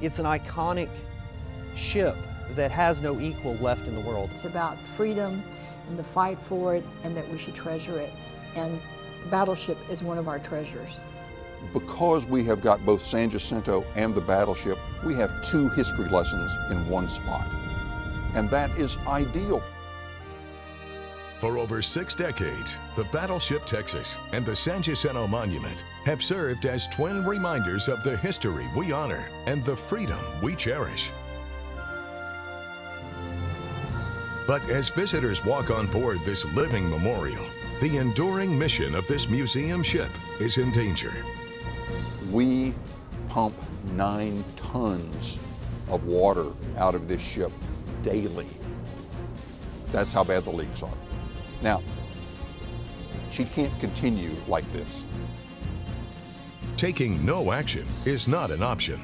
It's an iconic ship that has no equal left in the world. It's about freedom and the fight for it, and that we should treasure it. And Battleship is one of our treasures. Because we have got both San Jacinto and the Battleship, we have two history lessons in one spot. And that is ideal. For over 6 decades, the Battleship Texas and the San Jacinto Monument have served as twin reminders of the history we honor and the freedom we cherish. But as visitors walk on board this living memorial, the enduring mission of this museum ship is in danger. We pump 9 tons of water out of this ship daily. That's how bad the leaks are. Now, she can't continue like this. Taking no action is not an option.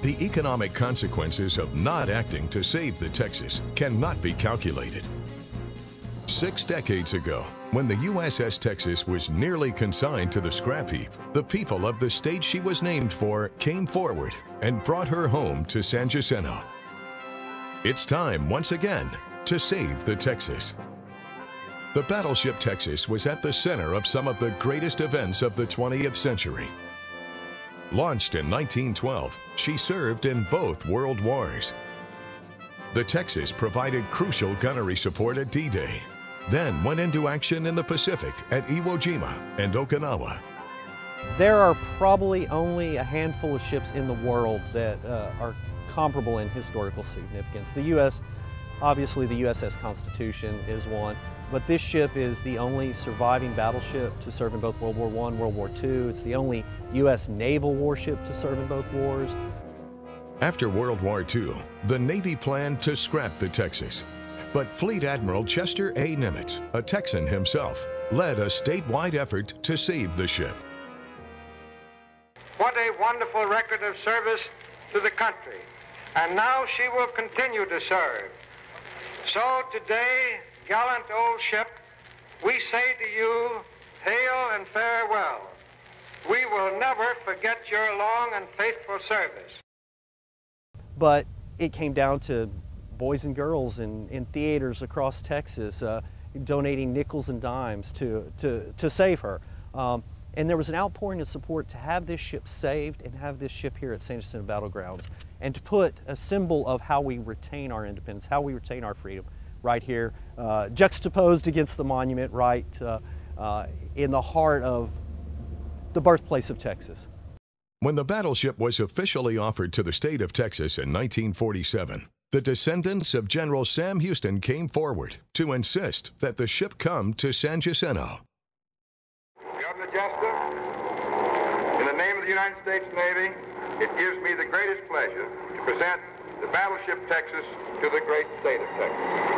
The economic consequences of not acting to save the Texas cannot be calculated. 6 decades ago, when the USS Texas was nearly consigned to the scrap heap, the people of the state she was named for came forward and brought her home to San Jacinto. It's time once again to save the Texas. The Battleship Texas was at the center of some of the greatest events of the 20th century. Launched in 1912, she served in both World Wars. The Texas provided crucial gunnery support at D-Day, then went into action in the Pacific at Iwo Jima and Okinawa. There are probably only a handful of ships in the world that are comparable in historical significance. The U.S., obviously the USS Constitution is one, but this ship is the only surviving battleship to serve in both World War I, World War II. It's the only U.S. naval warship to serve in both wars. After World War II, the Navy planned to scrap the Texas. But Fleet Admiral Chester A. Nimitz, a Texan himself, led a statewide effort to save the ship. What a wonderful record of service to the country. And now she will continue to serve. So today, gallant old ship, we say to you, hail and farewell. We will never forget your long and faithful service. But it came down to boys and girls in theaters across Texas donating nickels and dimes to save her. And there was an outpouring of support to have this ship saved and have this ship here at San Jacinto Battlegrounds, and to put a symbol of how we retain our independence, how we retain our freedom right here, juxtaposed against the monument right in the heart of the birthplace of Texas. When the battleship was officially offered to the state of Texas in 1947, the descendants of General Sam Houston came forward to insist that the ship come to San Jacinto. Governor Jester, in the name of the United States Navy, it gives me the greatest pleasure to present the Battleship Texas to the great state of Texas.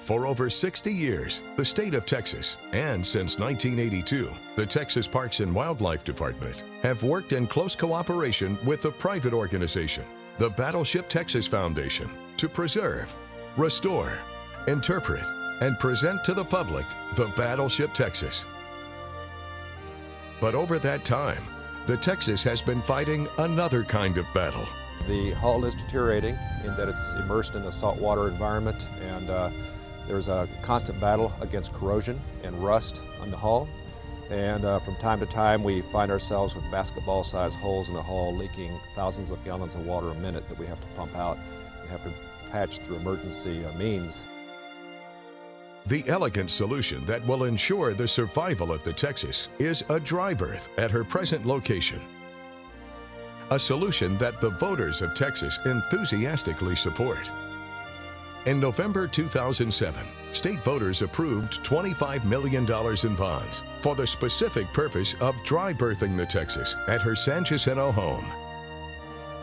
For over 60 years, the state of Texas, and since 1982, the Texas Parks and Wildlife Department, have worked in close cooperation with a private organization, the Battleship Texas Foundation, to preserve, restore, interpret, and present to the public the Battleship Texas. But over that time, the Texas has been fighting another kind of battle. The hull is deteriorating in that it's immersed in a saltwater environment, and there's a constant battle against corrosion and rust on the hull. And from time to time, we find ourselves with basketball-sized holes in the hull leaking thousands of gallons of water a minute that we have to pump out. We have to patch through emergency means. The elegant solution that will ensure the survival of the Texas is a dry berth at her present location. A solution that the voters of Texas enthusiastically support. In November 2007, state voters approved $25 million in bonds for the specific purpose of dry berthing the Texas at her San Jacinto home.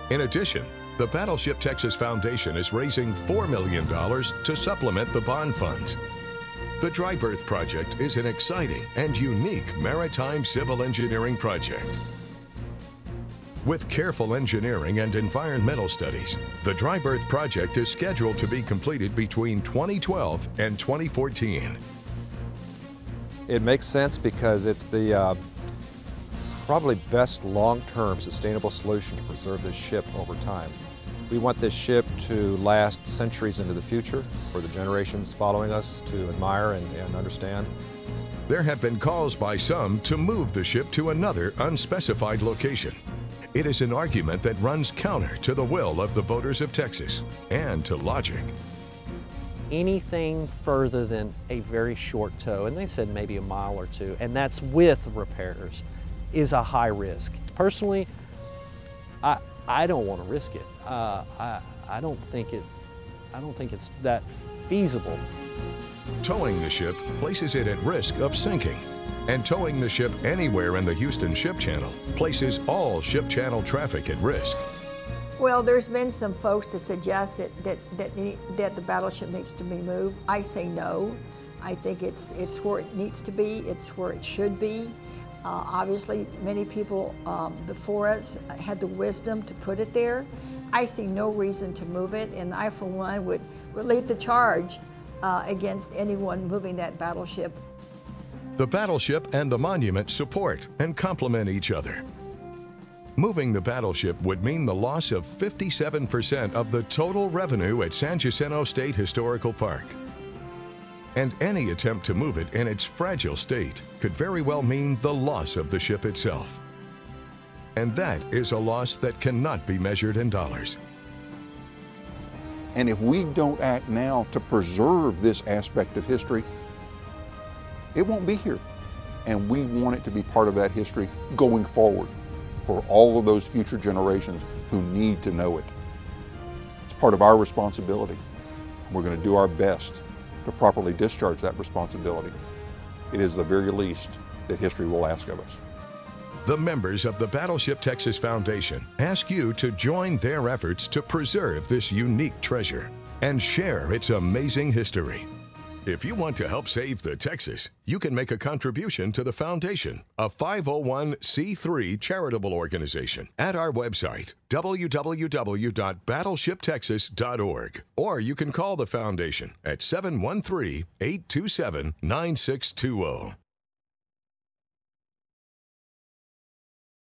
In addition, the Battleship Texas Foundation is raising $4 million to supplement the bond funds. The Dry Berth Project is an exciting and unique maritime civil engineering project. With careful engineering and environmental studies, the Dry Berth Project is scheduled to be completed between 2012 and 2014. It makes sense because it's the probably best long-term sustainable solution to preserve this ship over time. We want this ship to last centuries into the future for the generations following us to admire and understand. There have been calls by some to move the ship to another unspecified location. It is an argument that runs counter to the will of the voters of Texas and to logic. Anything further than a very short tow, and they said maybe a mile or two, and that's with repairs, is a high risk. Personally, I don't want to risk it. I don't think it's that feasible. Towing the ship places it at risk of sinking, and towing the ship anywhere in the Houston Ship Channel places all ship channel traffic at risk. Well, there's been some folks to suggest that the battleship needs to be moved. I say no. I think it's where it needs to be. It's where it should be. Obviously, many people before us had the wisdom to put it there. I see no reason to move it, and I, for one, would lead the charge against anyone moving that battleship. The battleship and the monument support and complement each other. Moving the battleship would mean the loss of 57% of the total revenue at San Jacinto State Historical Park. And any attempt to move it in its fragile state could very well mean the loss of the ship itself. And that is a loss that cannot be measured in dollars. And if we don't act now to preserve this aspect of history, it won't be here. And we want it to be part of that history going forward for all of those future generations who need to know it. It's part of our responsibility. We're going to do our best to properly discharge that responsibility. It is the very least that history will ask of us. The members of the Battleship Texas Foundation ask you to join their efforts to preserve this unique treasure and share its amazing history. If you want to help save the Texas, you can make a contribution to the foundation, a 501c3 charitable organization, at our website, www.battleshiptexas.org. Or you can call the foundation at 713-827-9620.